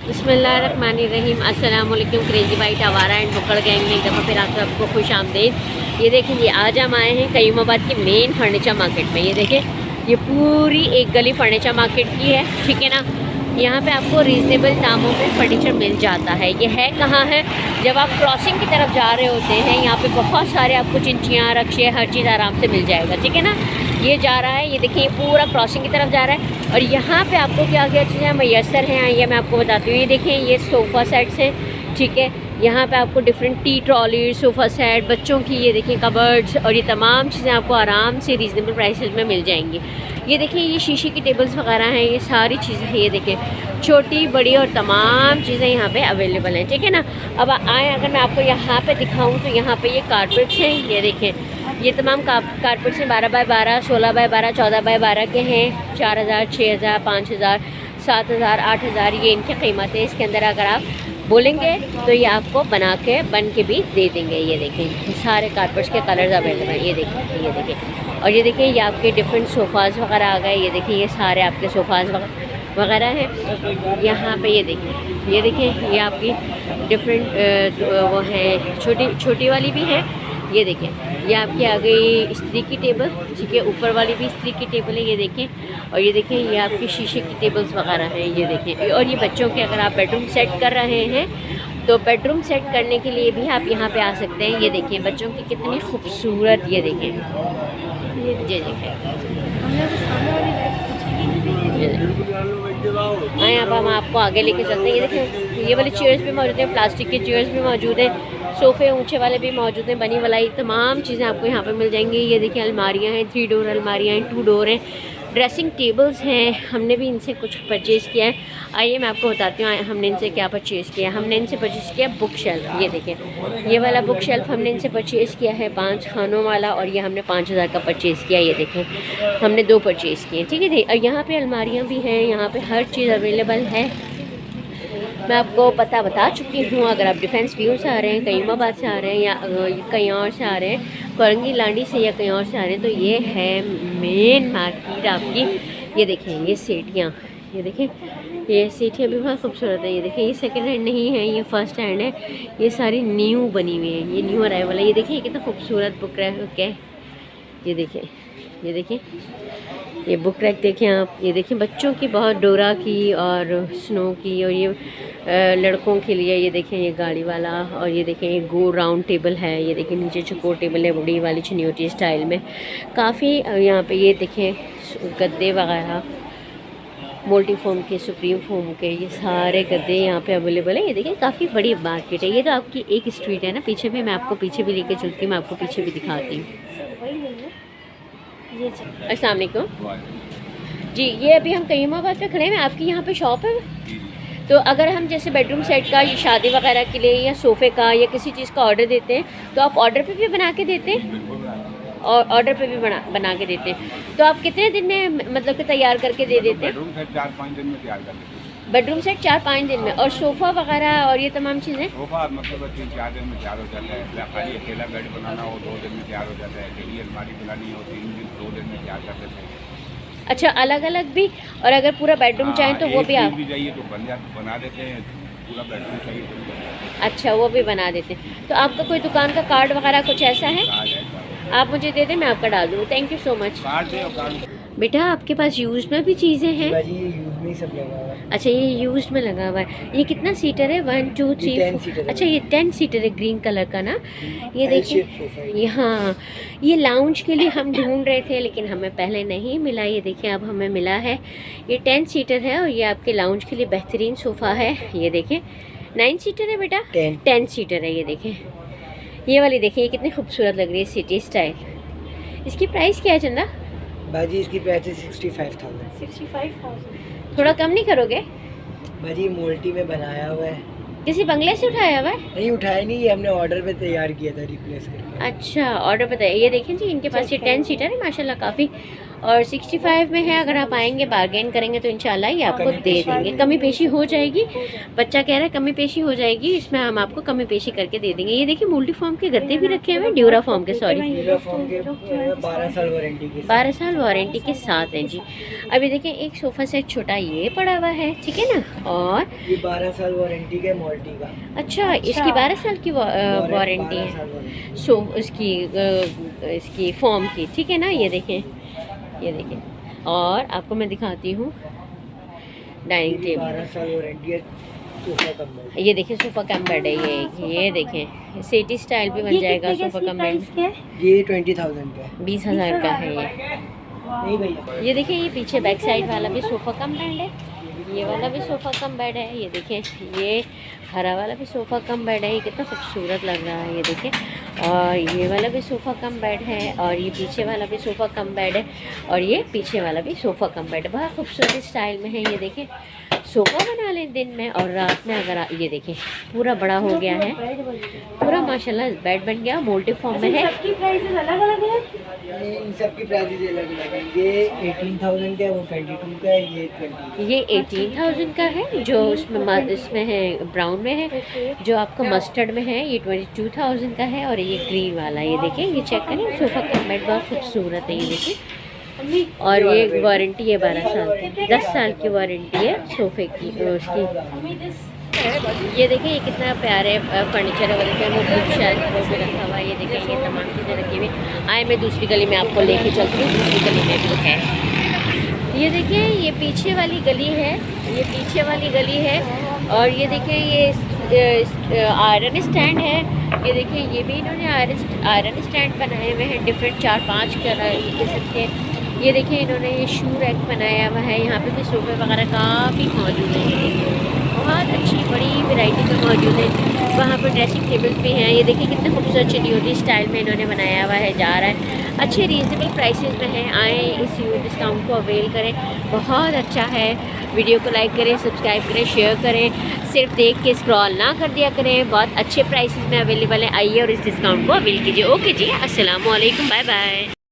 बिस्मिल्लाहिर्रहमानिर्रहीम। अस्सलाम वालेकुम। क्रेजी बाइट आवारा एंड बुक्कड़ गैंग में एक दफ़ा फिर आप सबको खुश आमदीद। ये देखें जी, आज हम आए हैं कयूमाबाद की मेन फर्नीचर मार्केट में। ये देखें, ये पूरी एक गली फर्नीचर मार्केट की है, ठीक है ना। यहाँ पे आपको रीज़नेबल दामों पे फर्नीचर मिल जाता है। ये है कहाँ है, जब आप क्रॉसिंग की तरफ जा रहे होते हैं, यहाँ पे बहुत सारे आपको चिंचियाँ, रक्शे, हर चीज़ आराम से मिल जाएगा, ठीक है ना। ये जा रहा है, ये देखिए, ये पूरा क्रॉसिंग की तरफ जा रहा है। और यहाँ पे आपको क्या क्या चीज़ें मैसर हैं ये मैं आपको बताती हूँ। ये देखिए, ये सोफ़ा सेट्स हैं, ठीक है। यहाँ पे आपको different T trolley, sofa set, बच्चों की, ये देखिए कबर्ड्स, और ये तमाम चीज़ें आपको आराम से रीज़नेबल प्राइसेस में मिल जाएंगी। ये देखिए, ये शीशे की टेबल्स वगैरह हैं, ये सारी चीज़ें हैं। ये देखिए, छोटी बड़ी और तमाम चीज़ें यहाँ पे अवेलेबल हैं, ठीक है ना। अब आए, अगर मैं आपको यहाँ पे दिखाऊँ तो यहाँ पे ये कारपेट्स हैं। ये देखें, ये तमाम कारपेट्स हैं 12 बाय 12, 16 बाय 12, 14 बाय 12 के हैं। 4000, 6000, 5000, 7000, 8000 ये इनकी कीमत है। इसके अंदर अगर आप बोलेंगे तो ये आपको बन के भी दे देंगे। ये देखें, सारे कारपेट्स के कलर्स अवेलेबल हैं। ये देखें, और ये देखिए, ये आपके डिफरेंट सोफ़ाज़ वगैरह आ गए। ये देखिए, ये सारे आपके सोफ़ाज़ वगैरह हैं यहाँ पे। ये देखिए, ये आपकी डिफरेंट वो है, छोटी वाली भी है। ये देखें, ये आपकी आ गई स्त्री की टेबल, ठीक है। ऊपर वाली भी स्त्री की टेबल है, ये देखें। और ये देखें, ये आपकी शीशे की टेबल्स वगैरह हैं। ये देखें, और ये बच्चों के अगर आप बेडरूम सेट कर रहे हैं तो बेडरूम सेट करने के लिए भी आप यहाँ पे आ सकते हैं। ये देखिए, बच्चों की कितनी खूबसूरत, ये देखें, ये देखें। हाँ, अब हम आपको आगे लेके चलते हैं। ये देखें, ये वाली चेयर्स भी मौजूद हैं, प्लास्टिक के चेयर्स भी मौजूद हैं, सोफ़े ऊंचे वाले भी मौजूद हैं, बनी वाली तमाम चीज़ें आपको यहाँ पे मिल जाएंगी। ये देखिए, अलमारियाँ हैं, 3 डोर अलमारियाँ हैं, 2 डोर हैं, ड्रेसिंग टेबल्स हैं। हमने भी इनसे कुछ परचेज़ किया है। आइए मैं आपको बताती हूँ हमने इनसे क्या परचेज़ किया है। हमने इनसे परचेज़ किया बुक शेल्फ़। ये देखें, ये वाला बुक शेल्फ़ हमने इनसे परचेज़ किया है 5 खानों वाला, और ये हमने 5000 का परचेज़ किया। ये देखें, हमने 2 परचेज़ किए, ठीक है। और यहाँ पे अलमारियाँ भी हैं, यहाँ पे हर चीज़ अवेलेबल है। मैं आपको पता बता चुकी हूँ। अगर आप डिफेंस व्यू से आ रहे हैं, कयूमाबाद से आ रहे हैं, या कहीं और से आ रहे हैं, कोरंगी लांडी से या कहीं और से आ रहे हैं, तो ये है मेन मार्केट आपकी। ये देखें, ये सीटियाँ, ये देखें, ये सीटियाँ भी बहुत खूबसूरत है। ये देखें, ये सेकंड हैंड नहीं है, ये फ़र्स्ट हैंड है। ये सारी न्यू बनी हुई है, ये न्यू अराइवल है। ये देखिए, कितना खूबसूरत बुक रैक है। ये देखें, ये देखें, ये बुक रैक देखें आप। ये देखें, बच्चों की बहुत, डोरा की और स्नो की, और ये लड़कों के लिए। ये देखें, ये गाड़ी वाला, और ये देखें, ये गो राउंड टेबल है। ये देखें, नीचे चकोर टेबल है, बड़ी वाली चनियोटी स्टाइल में, काफ़ी यहाँ पे। ये देखें, गद्दे वगैरह मोल्टी फोम के, सुप्रीम फोम के, ये सारे गद्दे यहाँ पे अवेलेबल है। ये देखिए, काफ़ी बड़ी मार्केट है। ये तो आपकी एक स्ट्रीट है ना, पीछे भी मैं आपको पीछे भी लेके चलती हूँ, मैं आपको पीछे भी दिखाती हूँ। अस्सलाम वालेकुम जी। ये अभी हम कयूमाबाद पे खड़े हैं, आपकी यहाँ पे शॉप है। तो अगर हम जैसे बेडरूम सेट का, ये शादी वगैरह के लिए, या सोफ़े का, या किसी चीज़ का ऑर्डर देते हैं, तो आप ऑर्डर पे भी बना के देते हैं? और ऑर्डर पे भी बना के देते हैं। तो आप कितने दिन में मतलब कि तैयार करके दे देते हैं? बेडरूम सेट 4-5 दिन में तैयार कर देते हैं। बेडरूम सेट 4-5 दिन में, और सोफ़ा वगैरह और ये तमाम चीज़ें? सोफ़ा मतलब 3-4 दिन में तैयार हो जाता है। खाली अकेला बेड बनाना हो 2 दिन में तैयार हो जाता है। टेढ़ी अलमारी बनानी हो 2 दिन में तैयार कर देते हैं। अच्छा, अलग अलग भी? और अगर पूरा बेडरूम चाहें तो वो भी आप भी चाहिए तो बना देते हैं। पूरा बेडरूम चाहिए तो भी बना देते हैं। अच्छा, वो भी बना देते हैं। तो आपका कोई दुकान का कार्ड वगैरह कुछ ऐसा है? कार्ड है, आप मुझे दे दें, मैं आपका डाल दूँ। Thank you so much. Card है और कार्ड। बेटा, आपके पास यूज़ में भी चीज़ें हैं? जी, ये यूज में ही सब लगा हुआ है। अच्छा, ये यूज़ में लगा हुआ है। ये कितना सीटर है? 1 2 3 10 4। सीटर है। अच्छा, ये 10 सीटर है, ग्रीन कलर का ना। ये देखिए, L-shaped सोफा है। यहाँ ये लाउंज के लिए हम ढूंढ रहे थे, लेकिन हमें पहले नहीं मिला। ये देखिए, अब हमें मिला है। ये 10 सीटर है, और ये आपके लाउंज के लिए बेहतरीन सोफ़ा है। ये देखें, 9 सीटर है बेटा, 10 सीटर है। ये देखें, ये वाली देखें, ये कितनी खूबसूरत लग रही है, सिटी स्टाइल। इसकी प्राइस क्या है चंदा? बाजी, इसकी प्राइस है 65,000। 65,000। थोड़ा कम नहीं करोगे? बाजी, मोल्टी में बनाया हुआ है। किसी बंगले से उठाया हुआ है? नहीं उठाया नहीं, ये हमने ऑर्डर पे तैयार किया था, रिप्लेस करके। अच्छा, ऑर्डर बताइए। ये देखें जी, इनके पास ये 10 सीटर है, माशाल्लाह काफ़ी। और 65 में है। अगर आप आएंगे बार्गेन करेंगे तो इंशाल्लाह ये आपको कमी दे पेशी देंगे, होगी। कमी पेशी हो जाएगी। बच्चा कह रहा है कमी पेशी हो जाएगी, इसमें हम आपको कमी पेशी करके दे देंगे। ये देखिए मल्टी फॉर्म के गद्दे भी रखे हुए हैं, ड्यूरा फॉर्म के, सॉरी यूनिफॉर्म के 12 साल वारंटी के 12 साल वारंटी के साथ हैं जी। अभी देखिए एक सोफ़ा सेट छोटा ये पड़ा हुआ है, ठीक है ना। और ये 12 साल वारंटी का मोल्टी का। अच्छा, इसकी 12 साल की वारंटी 12 है, साल वारंटी। सो इसकी फॉर्म की, ठीक है ना। ये देखें, ये देखें। और आपको मैं दिखाती हूँ डाइनिंग ये टेबल। 12 साल वारंटी है सोफा कम बेड। ये देखें सोफ़ा कम बेड है ये देखें सिटी स्टाइल भी बन जाएगा सोफ़ा कम बेड। ये 20,000 का है। 20,000 का है ये। नहीं भैया, ये देखिए ये पीछे बैक साइड वाला भी सोफ़ा कम बेड है, ये वाला भी सोफ़ा कम बेड है। ये देखें ये हरा वाला भी सोफ़ा कम बेड है, ये कितना खूबसूरत लग रहा है, ये देखें। और ये वाला भी सोफ़ा कम बेड है, और ये पीछे वाला भी सोफ़ा कम बेड है, और ये पीछे वाला भी सोफ़ा कम बेड है। बहुत खूबसूरत स्टाइल में है। ये देखें सोफ़ा बना लें दिन में और रात में, अगर ये देखें पूरा बड़ा हो गया है, पूरा माशाल्लाह बेड बन गया, मोल्टी फॉर्म में है। सबकी प्राइसेस अलग अलग है। ये इन सब की प्राइसेस अलग अलग है। ये 18,000 का है, वो 22 का है, ये 20। ये 18,000 का है जो इसमें है, ब्राउन में है। जो आपका मस्टर्ड में है ये 22,000 का है। और ये ग्रीन वाला, ये देखें, ये चेक करें सोफ़ा का बेड बहुत खूबसूरत है, ये देखें। और ये वारंटी है 12 साल की, 10 साल की वारंटी है सोफ़े की उसकी। ये देखें ये कितना प्यारे फर्नीचर है, वो देखें वो बुक शेल्फ वो भी रखा हुआ है। ये देखें ये तमाम चीज़ें रखी हुई। आए मैं दूसरी गली में आपको लेके चलती हूँ, दूसरी गली में भी है। ये देखिए ये पीछे वाली गली है, ये पीछे वाली गली है। और ये देखिए ये आयरन स्टैंड है। ये देखिए ये भी इन्होंने आयरन स्टैंड बनाए हुए हैं, डिफरेंट 4-5 किस्म के। ये देखिए इन्होंने ये शू रैक बनाया हुआ है। यहाँ पे भी सोफ़े वगैरह काफ़ी मौजूद हैं, बहुत अच्छी बड़ी वैरायटी के मौजूद है। वहाँ पर ड्रेसिंग टेबल्स भी हैं। ये देखिए कितने खूबसूरत चनियोटी स्टाइल में इन्होंने बनाया हुआ है, जा रहा है। अच्छे रीज़नेबल प्राइसेस में है, आएँ इस डिस्काउंट को अवेल करें, बहुत अच्छा है। वीडियो को लाइक करें, सब्सक्राइब करें, शेयर करें, सिर्फ देख के स्क्रॉल ना कर दिया करें। बहुत अच्छे प्राइसेस में अवेलेबल है, आइए और इस डिस्काउंट को अवेल कीजिए। ओके जी, अस्सलाम वालेकुम, बाय बाय।